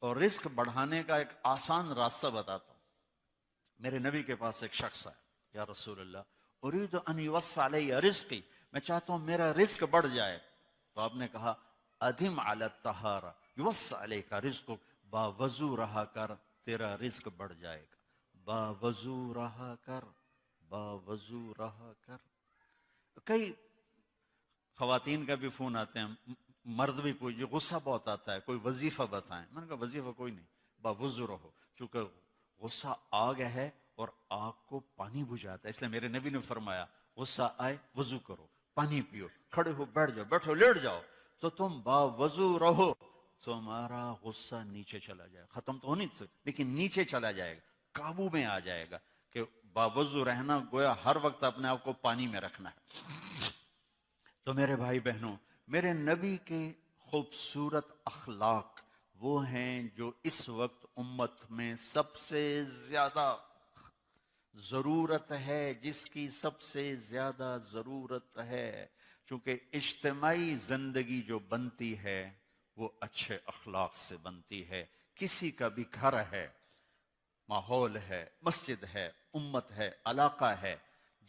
اور رزق بڑھانے کا ایک آسان راستہ بتاتا ہوں۔ میرے نبی کے پاس ایک شخص ہے، یا رسول اللہ اريد ان يوسع علی رزقی، میں چاہتا ہوں میرا رزق بڑھ جائے۔ تو آپ نے کہا ادم علی الطہارہ یوسع علیک رزقک، باوضو رہا کر تیرا رزق بڑھ جائے گا، باوضو رہا کر، باوضو رہا کر۔ کئی خواتین کا بھی فون آتے ہیں، مرد بھی پوچھے، غصہ بہت آتا ہے، کوئی وظیفہ بتائیں۔ میں نے کہا وظیفہ کوئی نہیں، باوضو رہو، چونکہ غصہ آگ ہے اور آگ کو پانی بجھاتا ہے، اس لیے میرے نبی نے فرمایا غصہ آئے وضو کرو، پانی پیو، کھڑے ہو بیٹھ جاؤ، بیٹھو لیٹ جاؤ، تو تم باوضو رہو، تمہارا غصہ نیچے چلا جائے، ختم تو ہو نہیں سکتا لیکن نیچے چلا جائے گا، قابو میں آ جائے گا۔ کہ باوضو رہنا گویا ہر وقت اپنے آپ کو پانی میں رکھنا ہے۔ تو میرے بھائی بہنوں، میرے نبی کے خوبصورت اخلاق وہ ہیں جو اس وقت امت میں سب سے زیادہ ضرورت ہے، جس کی سب سے زیادہ ضرورت ہے، چونکہ اجتماعی زندگی جو بنتی ہے وہ اچھے اخلاق سے بنتی ہے۔ کسی کا بھی گھر ہے، ماحول ہے، مسجد ہے، امت ہے، علاقہ ہے،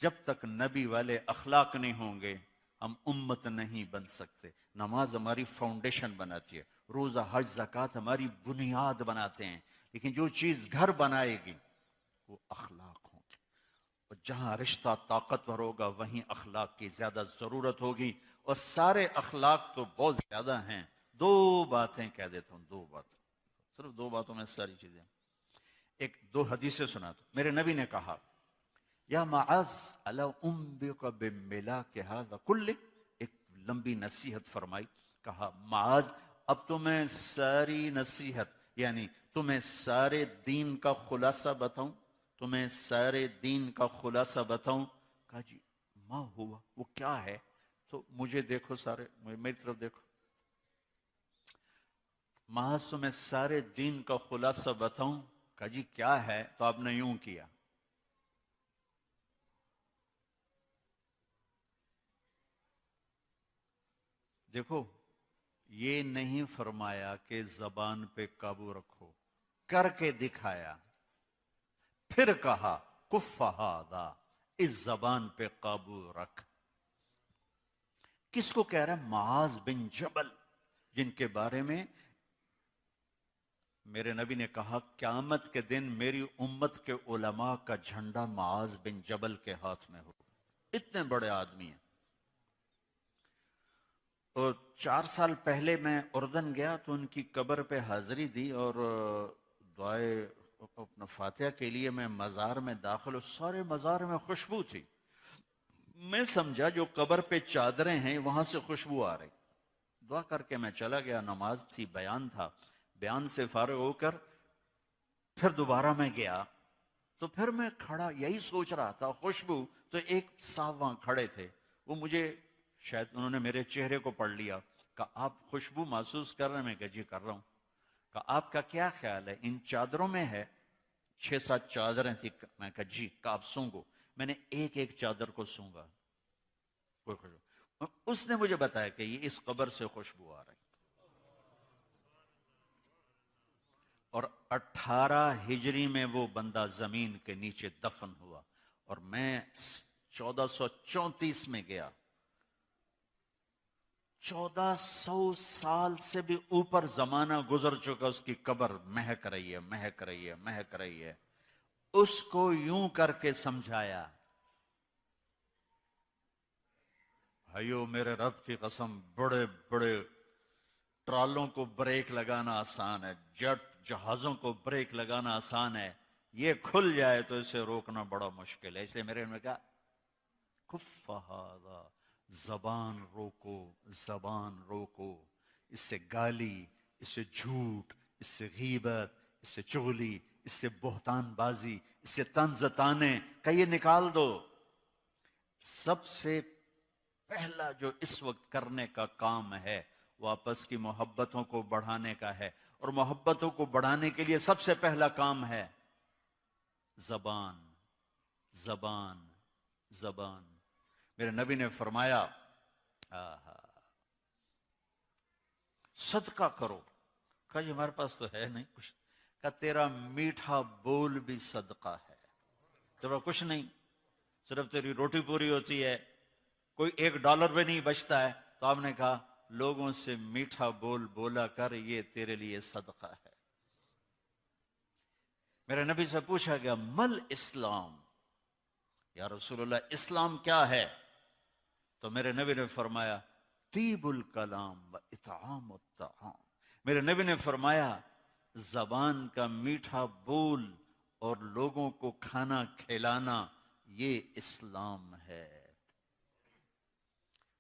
جب تک نبی والے اخلاق نہیں ہوں گے ہم امت نہیں بن سکتے۔ نماز ہماری فاؤنڈیشن بناتی ہے، روزہ حج زکوٰۃ ہماری بنیاد بناتے ہیں، لیکن جو چیز گھر بنائے گی وہ اخلاق ہوں گے، اور جہاں رشتہ طاقتور ہوگا وہیں اخلاق کی زیادہ ضرورت ہوگی، اور سارے اخلاق تو بہت زیادہ ہیں۔ دو باتیں کہہ دیتا ہوں، دو باتیں، صرف دو باتوں میں ساری چیزیں۔ ایک دو حدیثیں سنا دو۔ میرے نبی نے کہا یا معاذ الا انبئک بملاک ھذا کلہ، ایک لمبی نصیحت فرمائی، کہا معاذ اب تمہیں ساری نصیحت، یعنی تمہیں سارے دین کا خلاصہ بتاؤں، تمہیں سارے دین کا خلاصہ بتاؤں؟ کہا جی ما ہوا، وہ کیا ہے؟ تو مجھے دیکھو، سارے میری طرف دیکھو، معاذ تمہیں سارے دین کا خلاصہ بتاؤں؟ کہا جی کیا ہے؟ تو آپ نے یوں کیا، دیکھو یہ نہیں فرمایا کہ زبان پہ قابو رکھو، کر کے دکھایا، پھر کہا کف ھذا، اس زبان پہ قابو رکھ۔ کس کو کہہ رہا ہے؟ معاذ بن جبل، جن کے بارے میں میرے نبی نے کہا قیامت کے دن میری امت کے علماء کا جھنڈا معاذ بن جبل کے ہاتھ میں ہو، اتنے بڑے آدمی ہیں۔ اور 4 سال پہلے میں اردن گیا تو ان کی قبر پہ حاضری دی، اور دعائے اپنا فاتحہ کے لیے میں مزار میں داخل ہوں، سارے مزار میں خوشبو تھی، میں سمجھا جو قبر پہ چادریں ہیں وہاں سے خوشبو آ رہی، دعا کر کے میں چلا گیا، نماز تھی، بیان تھا، بیان سے فارغ ہو کر پھر دوبارہ میں گیا، تو پھر میں کھڑا یہی سوچ رہا تھا، خوشبو، تو ایک صاحب وہاں کھڑے تھے، وہ مجھے شاید انہوں نے میرے چہرے کو پڑھ لیا، کہا آپ خوشبو محسوس کر رہے ہیں؟ میں کہا جی کر رہا ہوں۔ کہا آپ کا کیا خیال ہے ان چادروں میں ہے؟ 6-7 چادریں تھی، میں کہا جی، کہا آپ سونگو، میں نے ایک ایک چادر کو سونگا، کوئی خوشبو، اس نے مجھے بتایا کہ یہ اس قبر سے خوشبو آ رہی، اور 18 ہجری میں وہ بندہ زمین کے نیچے دفن ہوا، اور میں 1434 میں گیا، 1400 سال سے بھی اوپر زمانہ گزر چکا، اس کی قبر مہک رہی ہے، مہک رہی ہے، مہک رہی ہے۔ اس کو یوں کر کے سمجھایا، بھائیو میرے رب کی قسم، بڑے بڑے ٹرالوں کو بریک لگانا آسان ہے، جٹ جہازوں کو بریک لگانا آسان ہے، یہ کھل جائے تو اسے روکنا بڑا مشکل ہے، اس لیے میرے نے کہا کف ھذا، زبان روکو، زبان روکو، اس سے گالی، اس سے جھوٹ، اس سے غیبت، اس سے چغلی، اس سے بہتان بازی، اس سے طنز طانے کا یہ نکال دو۔ سب سے پہلا جو اس وقت کرنے کا کام ہے وہ آپس کی محبتوں کو بڑھانے کا ہے، اور محبتوں کو بڑھانے کے لیے سب سے پہلا کام ہے زبان، زبان، زبان۔ میرے نبی نے فرمایا صدقہ کرو، کہا جی ہمارے پاس تو ہے نہیں کچھ. کہا تیرا میٹھا بول بھی صدقہ ہے. تیرا کچھ نہیں، صرف تیری روٹی پوری ہوتی ہے، کوئی $1 بھی نہیں بچتا ہے. تو آپ نے کہا لوگوں سے میٹھا بول بولا کر، یہ تیرے لیے صدقہ ہے. میرے نبی سے پوچھا گیا مل اسلام، یا رسول اللہ اسلام کیا ہے؟ تو میرے نبی نے فرمایا طیب الکلام و اطعام الطعام. میرے نبی نے فرمایا زبان کا میٹھا بول اور لوگوں کو کھانا کھلانا، یہ اسلام ہے.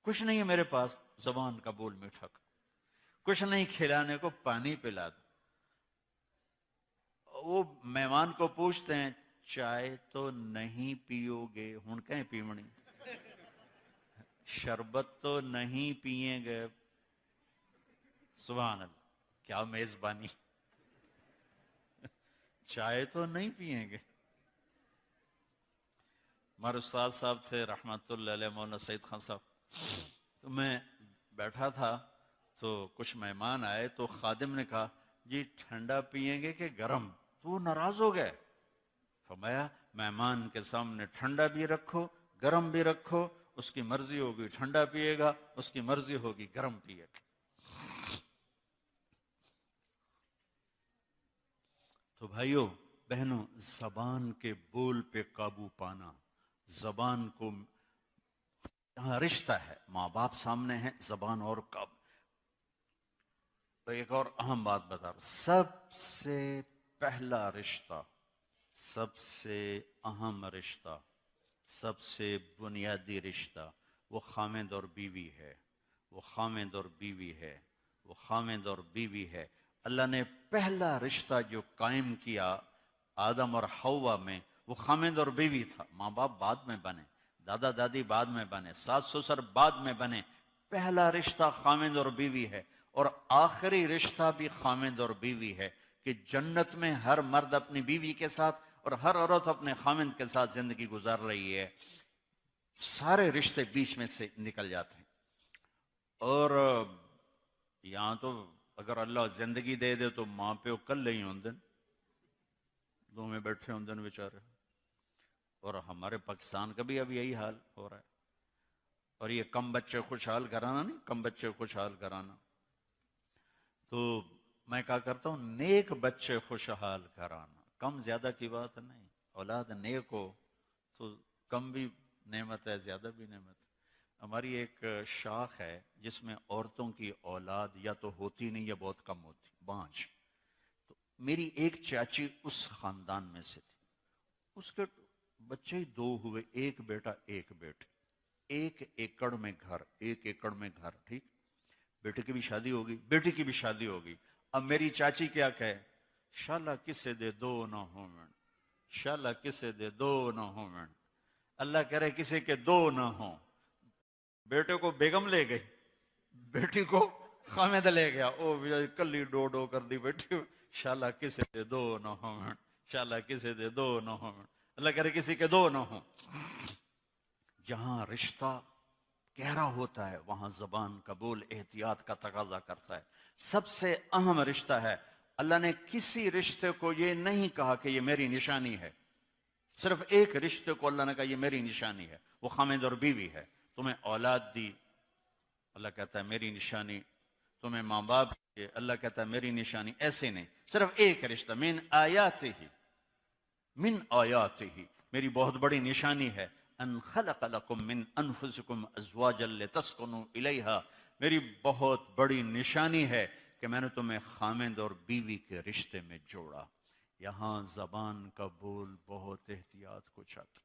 کچھ نہیں ہے میرے پاس، زبان کا بول میٹھا کر، کچھ نہیں کھلانے کو، پانی پلا دو. وہ مہمان کو پوچھتے ہیں چائے تو نہیں پیو گے؟ ہن کہیں پیونی، شربت تو نہیں پیئیں گے؟ سبحان اللہ، کیا میزبانی، چائے تو نہیں پئیں گے. ہمارے استاد صاحب تھے رحمت اللہ علیہ، مولانا سعید خان صاحب. تو میں بیٹھا تھا تو کچھ مہمان آئے تو خادم نے کہا جی ٹھنڈا پئیں گے کہ گرم؟ تو وہ ناراض ہو گئے. فرمایا مہمان کے سامنے ٹھنڈا بھی رکھو گرم بھی رکھو، اس کی مرضی ہوگی ٹھنڈا پیے گا، اس کی مرضی ہوگی گرم پیے گا. تو بھائیوں بہنوں، زبان کے بول پہ قابو پانا، زبان کو یہاں رشتہ ہے، ماں باپ سامنے ہیں، زبان اور قابو. تو ایک اور اہم بات بتا رہا ہوں، سب سے پہلا رشتہ، سب سے اہم رشتہ، سب سے بنیادی رشتہ وہ خامند اور بیوی ہے. وہ خامند اور بیوی ہے، وہ خامند اور بیوی ہے. اللہ نے پہلا رشتہ جو قائم کیا آدم اور حوا میں، وہ خامند اور بیوی تھا. ماں باپ بعد میں بنے، دادا دادی بعد میں بنے، ساس سسر بعد میں بنے. پہلا رشتہ خامند اور بیوی ہے، اور آخری رشتہ بھی خامند اور بیوی ہے کہ جنت میں ہر مرد اپنی بیوی کے ساتھ اور ہر عورت اپنے خامند کے ساتھ زندگی گزار رہی ہے. سارے رشتے بیچ میں سے نکل جاتے ہیں. اور یہاں تو اگر اللہ زندگی دے دے تو ماں پیو کل نہیں ہوندن، دو میں بیٹھے ہوندن بیچارے. اور ہمارے پاکستان کا بھی اب یہی حال ہو رہا ہے. اور یہ کم بچے خوشحال گھرانا نہیں، کم بچے خوشحال گھرانا. تو میں کہا کرتا ہوں نیک بچے خوشحال گھرانا، کم زیادہ کی بات نہیں. اولاد نیک ہو تو کم بھی نعمت ہے، زیادہ بھی نعمت ہے. ہماری ایک شاخ ہے جس میں عورتوں کی اولاد یا تو ہوتی نہیں یا بہت کم ہوتی، بانجھ. تو میری ایک چاچی اس خاندان میں سے تھی. اس کے بچے ہی 2 ہوئے، ایک بیٹا ایک بیٹی. 1 ایکڑ میں گھر، 1 ایکڑ میں گھر، ٹھیک. بیٹے کی بھی شادی ہوگی، بیٹی کی بھی شادی ہوگی. اب میری چاچی کیا کہے، شالا کسے دے 2 نہ ہوں، شالا کسے دے 2 نہ ہوں. اللہ کہہ رہے کسی کے 2 نہ ہوں. بیٹے کو بیگم لے گئی، بیٹی کو خامد لے گیا. او کلی ڈو ڈو کر دی بیٹی، شالا کسے دے 2 نہ ہوں، شالا کسے دے 2 نہ ہوں. اللہ کہہ رہے کسی کے 2 نہ ہوں. جہاں رشتہ گہرا ہوتا ہے وہاں زبان کا بول احتیاط کا تقاضا کرتا ہے. سب سے اہم رشتہ ہے. اللہ نے کسی رشتے کو یہ نہیں کہا کہ یہ میری نشانی ہے. صرف ایک رشتے کو اللہ نے کہا یہ میری نشانی ہے، وہ خامد اور بیوی ہے. تمہیں اولاد دی، اللہ کہتا ہے میری نشانی. تمہیں ماں باپ دیے، اللہ کہتا ہے میری نشانی. ایسے نہیں، صرف ایک رشتہ. من آیاتہ، میری بہت بڑی نشانی ہے. ان خلق لکم من انفسکم ازواجا لتسکنوا الیہا، میری بہت بڑی نشانی ہے کہ میں نے تمہیں خامند اور بیوی کے رشتے میں جوڑا. یہاں زبان کا بول بہت احتیاط کو چاہتا،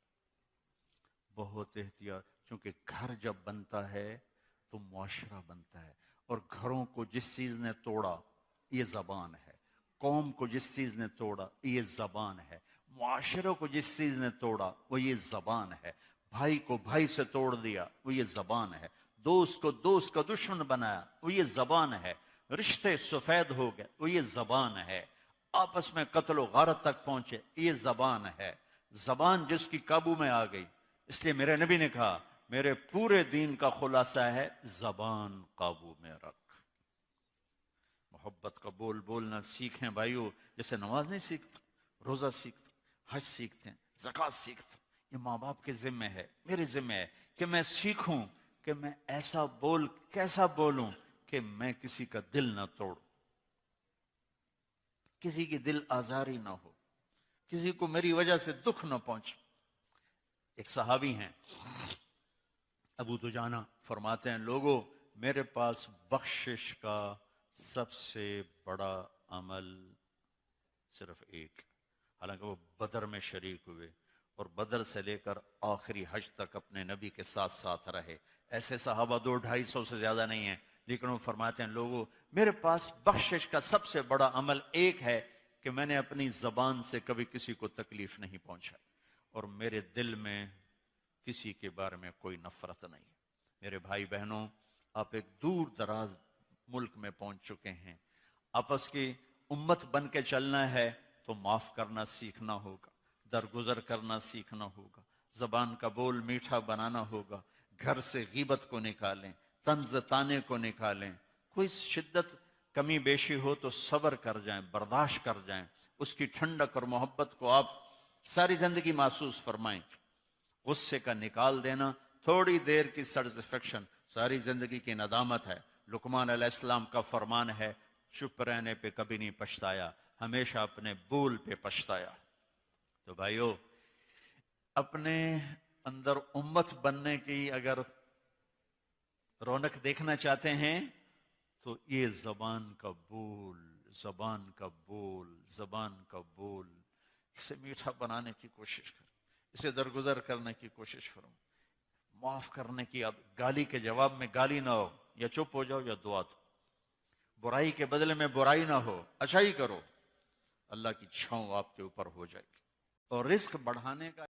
بہت احتیاط. چونکہ گھر جب بنتا ہے تو معاشرہ بنتا ہے، اور گھروں کو جس چیز نے توڑا یہ زبان ہے، قوم کو جس چیز نے توڑا یہ زبان ہے، معاشرے کو جس چیز نے توڑا وہ یہ زبان ہے. بھائی کو بھائی سے توڑ دیا وہ یہ زبان ہے، دوست کو دوست کا دشمن بنایا وہ یہ زبان ہے، رشتے سفید ہو گئے وہ یہ زبان ہے، آپس میں قتل و غارت تک پہنچے یہ زبان ہے. زبان جس کی قابو میں آ گئی، اس لیے میرے نبی نے کہا میرے پورے دین کا خلاصہ ہے زبان قابو میں رکھ. محبت کا بول بولنا سیکھیں بھائیو، جیسے نماز نہیں سیکھتا، روزہ سیکھتا، حج سیکھتے ہیں، زکوٰۃ سیکھتا. یہ ماں باپ کے ذمہ ہے، میرے ذمہ ہے کہ میں سیکھوں کہ میں ایسا کیسا بولوں کہ میں کسی کا دل نہ توڑوں، کسی کی دل آزاری نہ ہو، کسی کو میری وجہ سے دکھ نہ پہنچے. ایک صحابی ہیں ابو دجانہ، فرماتے ہیں لوگوں میرے پاس بخشش کا سب سے بڑا عمل صرف ایک، حالانکہ وہ بدر میں شریک ہوئے اور بدر سے لے کر آخری حج تک اپنے نبی کے ساتھ ساتھ رہے. ایسے صحابہ 200-250 سے زیادہ نہیں ہیں، لیکن وہ فرماتے ہیں لوگوں میرے پاس بخشش کا سب سے بڑا عمل ایک ہے کہ میں نے اپنی زبان سے کبھی کسی کو تکلیف نہیں پہنچائی اور میرے دل میں کسی کے بارے میں کوئی نفرت نہیں. میرے بھائی بہنوں، آپ ایک دور دراز ملک میں پہنچ چکے ہیں، آپس کی امت بن کے چلنا ہے تو معاف کرنا سیکھنا ہوگا، درگزر کرنا سیکھنا ہوگا، زبان کا بول میٹھا بنانا ہوگا، گھر سے غیبت کو نکالیں، طنز طانے کو نکالیں. کوئی شدت کمی بیشی ہو تو صبر کر جائیں، برداشت کر جائیں، اس کی ٹھنڈک اور محبت کو آپ ساری زندگی محسوس فرمائیں. غصے کا نکال دینا تھوڑی دیر کی سیٹسفیکشن ساری زندگی کی ندامت ہے. لقمان علیہ السلام کا فرمان ہے چپ رہنے پہ کبھی نہیں پچھتایا، ہمیشہ اپنے بول پہ پچھتایا. تو بھائیو، اپنے اندر امت بننے کی اگر رونق دیکھنا چاہتے ہیں تو یہ زبان کا بول، زبان کا بول، زبان کا بول، اسے میٹھا بنانے کی کوشش کریں، اسے درگزر کرنے کی کوشش کرو، معاف کرنے کی. گالی کے جواب میں گالی نہ ہو، یا چپ ہو جاؤ یا دعا دو. برائی کے بدلے میں برائی نہ ہو، اچھائی کرو، اللہ کی چھاؤں آپ کے اوپر ہو جائے گی. اور رزق بڑھانے کا